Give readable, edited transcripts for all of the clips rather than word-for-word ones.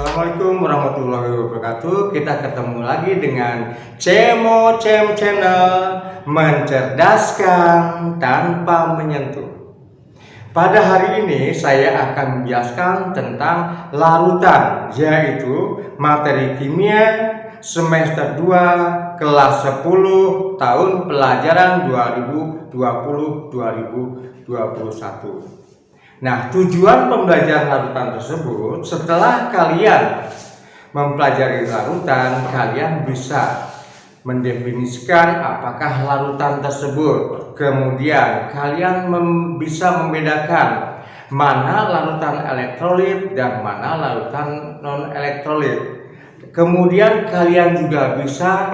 Assalamualaikum warahmatullahi wabarakatuh. Kita ketemu lagi dengan Cemo Cem Channel, mencerdaskan tanpa menyentuh. Pada hari ini saya akan menjelaskan tentang larutan, yaitu materi kimia semester 2 kelas 10 tahun pelajaran 2020-2021. Nah, tujuan pembelajaran larutan tersebut, setelah kalian mempelajari larutan, kalian bisa mendefinisikan apakah larutan tersebut. Kemudian kalian bisa membedakan mana larutan elektrolit dan mana larutan non-elektrolit. Kemudian kalian juga bisa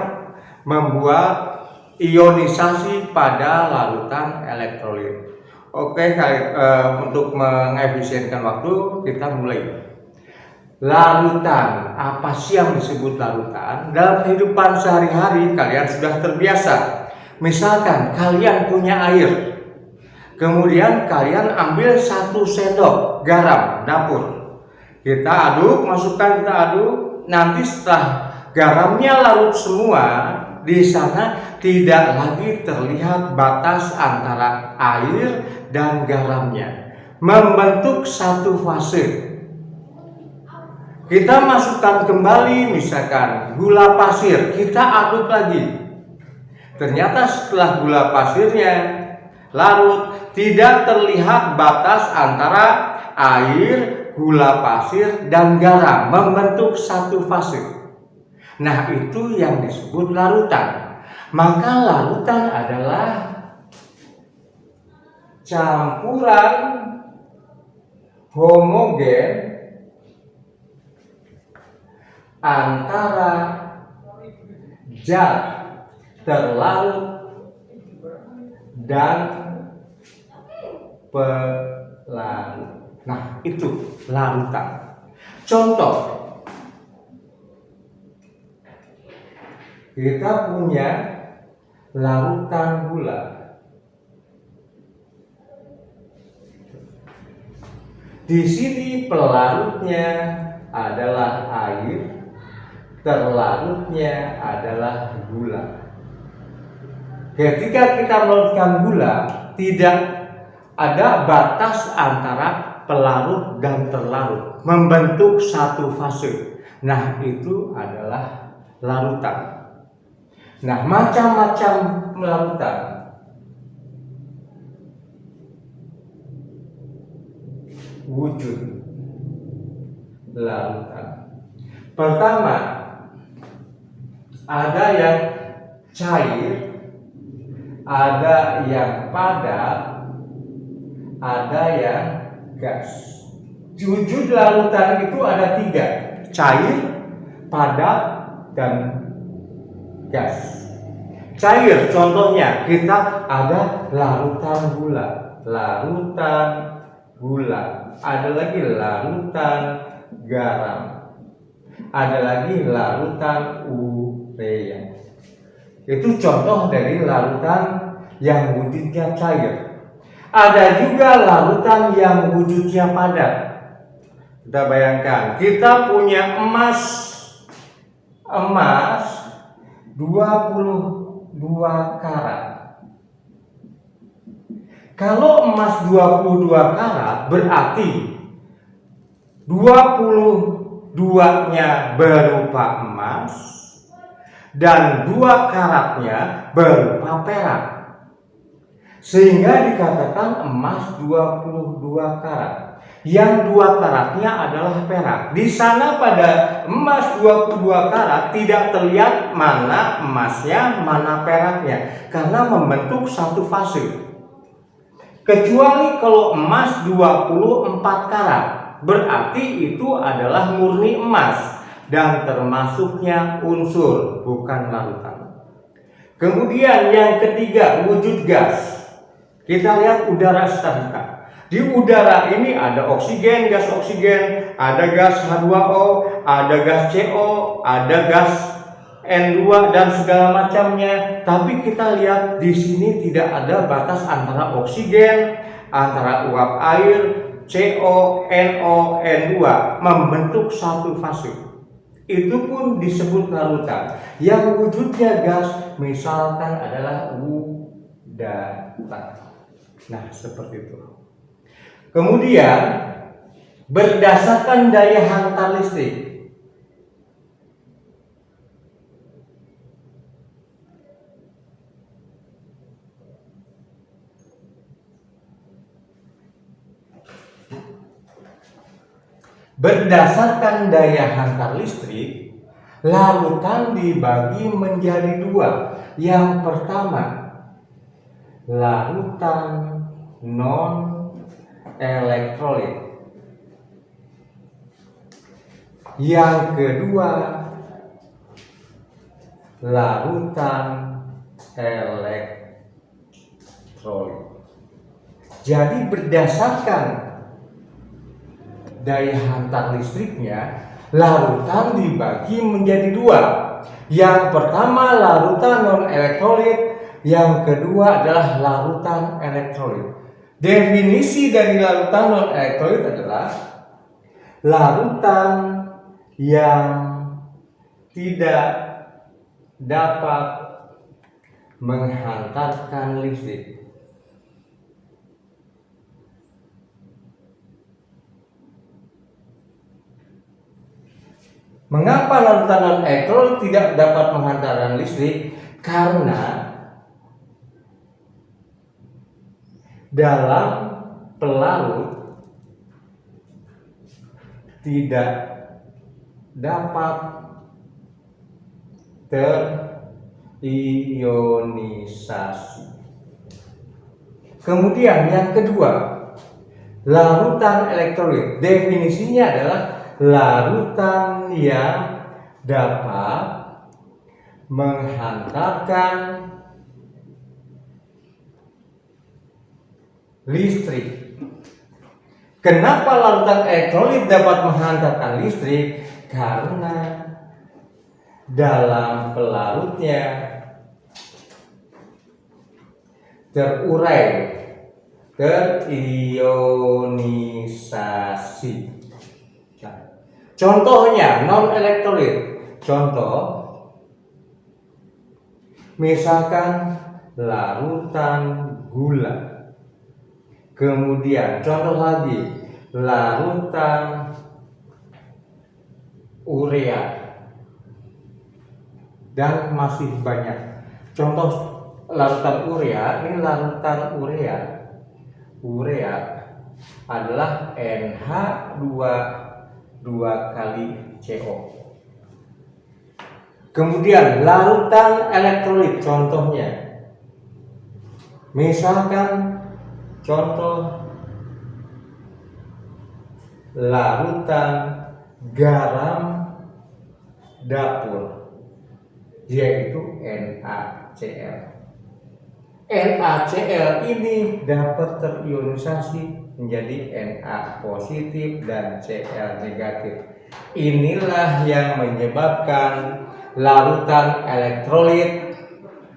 membuat ionisasi pada larutan elektrolit. Oke, untuk mengefisienkan waktu, kita mulai. Larutan, apa sih yang disebut larutan? Dalam kehidupan sehari-hari kalian sudah terbiasa. Misalkan kalian punya air, kemudian kalian ambil 1 sendok garam dapur. Kita aduk, masukkan, kita aduk. Nanti setelah garamnya larut semua, di sana tidak lagi terlihat batas antara air dan garamnya, membentuk satu fase. Kita masukkan kembali misalkan gula pasir, kita aduk lagi. Ternyata setelah gula pasirnya larut, tidak terlihat batas antara air, gula pasir, dan garam, membentuk satu fase. Nah, itu yang disebut larutan. Maka larutan adalah campuran homogen antara zat terlarut dan pelarut. Nah, itu larutan. Contoh, kita punya larutan gula. Di sini pelarutnya adalah air, terlarutnya adalah gula. Ketika kita melarutkan gula, tidak ada batas antara pelarut dan terlarut, membentuk satu fase. Nah, itu adalah larutan. Nah, macam-macam larutan. Wujud larutan. Pertama, ada yang cair, ada yang padat, ada yang gas. Wujud larutan itu ada 3, cair, padat, dan gas. Cair, contohnya kita ada larutan gula, ada lagi larutan garam, ada lagi larutan urea. Itu contoh dari larutan yang wujudnya cair. Ada juga larutan yang wujudnya padat. Kita bayangkan, kita punya emas 22 karat. Kalau emas 22 karat berarti 22-nya berupa emas dan 2 karatnya berupa perak. Sehingga dikatakan emas 22 karat. Yang 2 karatnya adalah perak. Di sana pada emas 22 karat tidak terlihat mana emasnya, mana peraknya, karena membentuk satu fase. Kecuali kalau emas 24 karat, berarti itu adalah murni emas dan termasuknya unsur, bukan larutan. Kemudian yang ketiga, wujud gas. Kita lihat udara sekitar. Di udara ini ada oksigen, gas oksigen, ada gas H2O, ada gas CO, ada gas N2 dan segala macamnya. Tapi kita lihat di sini tidak ada batas antara oksigen, antara uap air, CO, NO, N2 membentuk satu fase. Itu pun disebut larutan. Yang wujudnya gas misalkan adalah udara. Nah, seperti itu. Kemudian berdasarkan daya hantar listrik, larutan dibagi menjadi dua. Yang pertama, larutan non-elektrolit. Yang kedua, larutan elektrolit. Jadi berdasarkan daya hantar listriknya, larutan dibagi menjadi dua. Yang pertama larutan non-elektrolit, yang kedua adalah larutan elektrolit. Definisi dari larutan non-elektrolit adalah larutan yang tidak dapat menghantarkan listrik. Mengapa larutan non-elektrolit tidak dapat menghantarkan listrik? Karena dalam pelarut tidak dapat terionisasi. Kemudian yang kedua, larutan elektrolit. Definisinya adalah larutan yang dapat menghantarkan listrik. Kenapa larutan elektrolit dapat menghantarkan listrik? Karena dalam pelarutnya terurai, terionisasi. Contohnya non-elektrolit. Contoh, misalkan larutan gula. Kemudian contoh lagi, larutan urea. Dan masih banyak. Contoh larutan urea, ini larutan urea. Urea adalah NH2 kali CO. Kemudian larutan elektrolit contohnya. Misalkan contoh larutan garam dapur, yaitu NaCl. NaCl ini dapat terionisasi menjadi Na positif dan Cl negatif. Inilah yang menyebabkan larutan elektrolit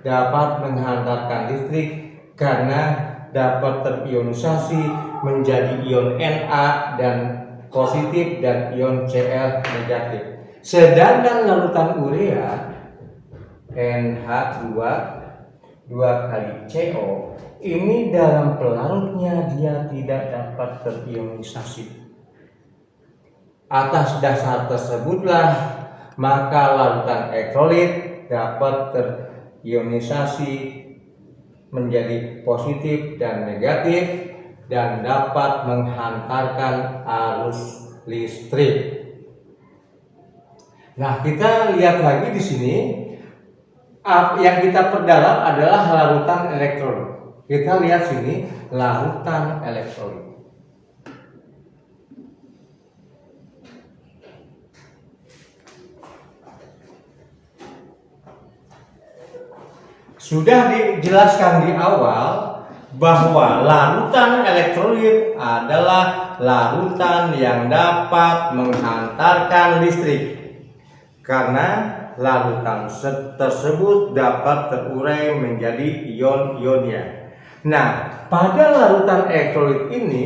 dapat menghantarkan listrik karena dapat terionisasi menjadi ion Na dan positif dan ion Cl negatif. Sedangkan larutan urea NH2 kali CO ini dalam pelarutnya dia tidak dapat terionisasi. Atas dasar tersebutlah maka larutan elektrolit dapat terionisasi menjadi positif dan negatif dan dapat menghantarkan arus listrik. Nah, kita lihat lagi di sini. Yang kita perdalam adalah larutan elektrolit. Kita lihat sini larutan elektrolit. Sudah dijelaskan di awal bahwa larutan elektrolit adalah larutan yang dapat menghantarkan listrik karena larutan tersebut dapat terurai menjadi ion-ionnya. Nah, pada larutan elektrolit ini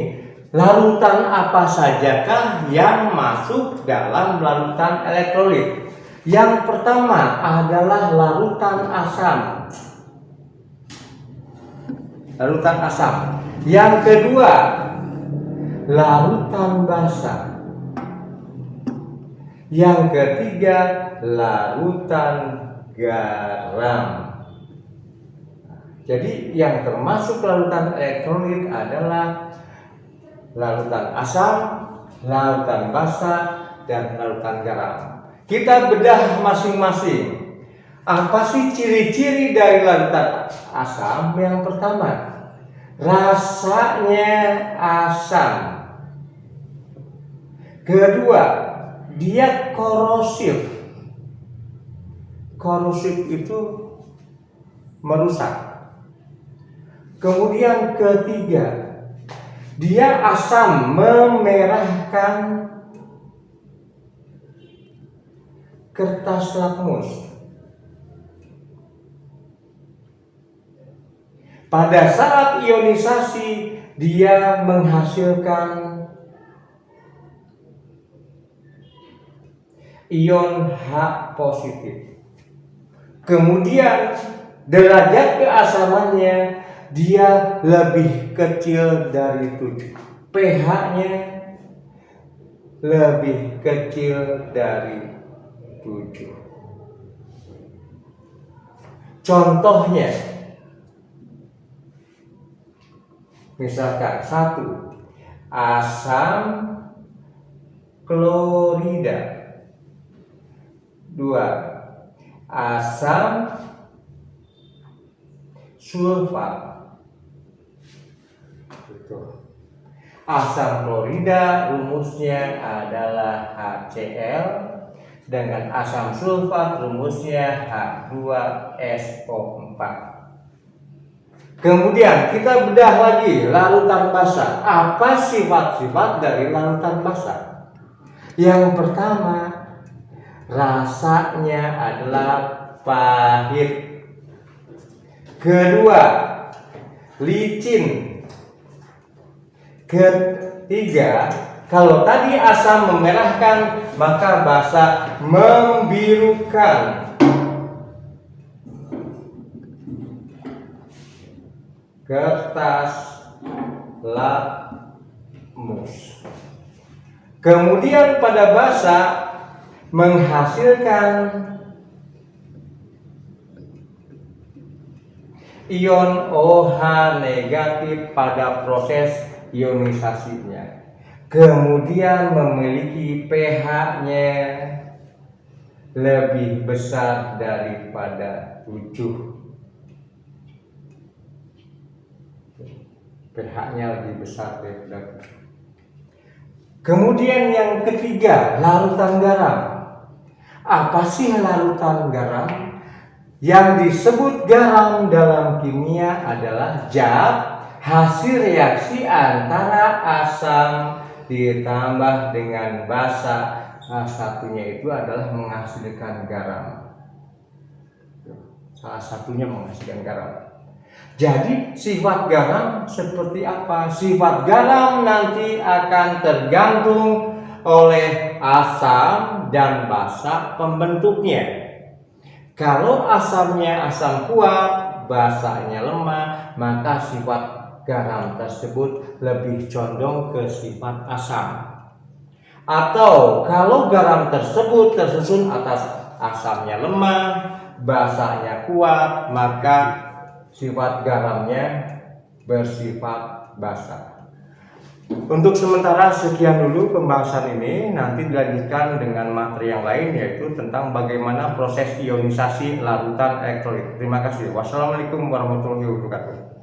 larutan apa sajakah yang masuk dalam larutan elektrolit? Yang pertama adalah larutan asam. Larutan asam. Yang kedua, larutan basa. Yang ketiga, larutan garam. Jadi yang termasuk larutan elektrolit adalah larutan asam, larutan basa, dan larutan garam. Kita bedah masing-masing. Apa sih ciri-ciri dari larutan asam? Yang pertama, rasanya asam. Kedua, dia korosif. Korosif itu merusak. Kemudian ketiga, dia asam memerahkan kertas lakmus. Pada saat ionisasi, dia menghasilkan ion H positif. Kemudian derajat keasamannya dia lebih kecil dari 7. pH-nya lebih kecil dari 7. Contohnya, misalkan 1, asam klorida. 2, asam sulfat. Asam klorida rumusnya adalah HCl, dengan asam sulfat rumusnya H2SO4. Kemudian kita bedah lagi larutan basa. Apa sifat-sifat dari larutan basa? Yang pertama, rasanya adalah pahit. Kedua, licin. Ketiga, kalau tadi asam memerahkan, maka basa membirukan. Kertas lakmus. Kemudian pada basa menghasilkan ion OH negatif pada proses ionisasinya. Kemudian memiliki pH-nya lebih besar daripada 7. pH-nya lebih besar daripada 7. Kemudian yang ketiga, larutan garam. Apa sih larutan garam? Yang disebut garam dalam kimia adalah zat hasil reaksi antara asam ditambah dengan basa. Satunya itu adalah menghasilkan garam. Salah satunya menghasilkan garam. Jadi sifat garam seperti apa? Sifat garam nanti akan tergantung oleh asam dan basa pembentuknya. Kalau asamnya asam kuat, basanya lemah, maka sifat garam tersebut lebih condong ke sifat asam. Atau kalau garam tersebut tersusun atas asamnya lemah, basanya kuat, maka sifat garamnya bersifat basa. Untuk sementara sekian dulu pembahasan ini, nanti dilanjutkan dengan materi yang lain, yaitu tentang bagaimana proses ionisasi larutan elektrolit. Terima kasih. Wassalamualaikum warahmatullahi wabarakatuh.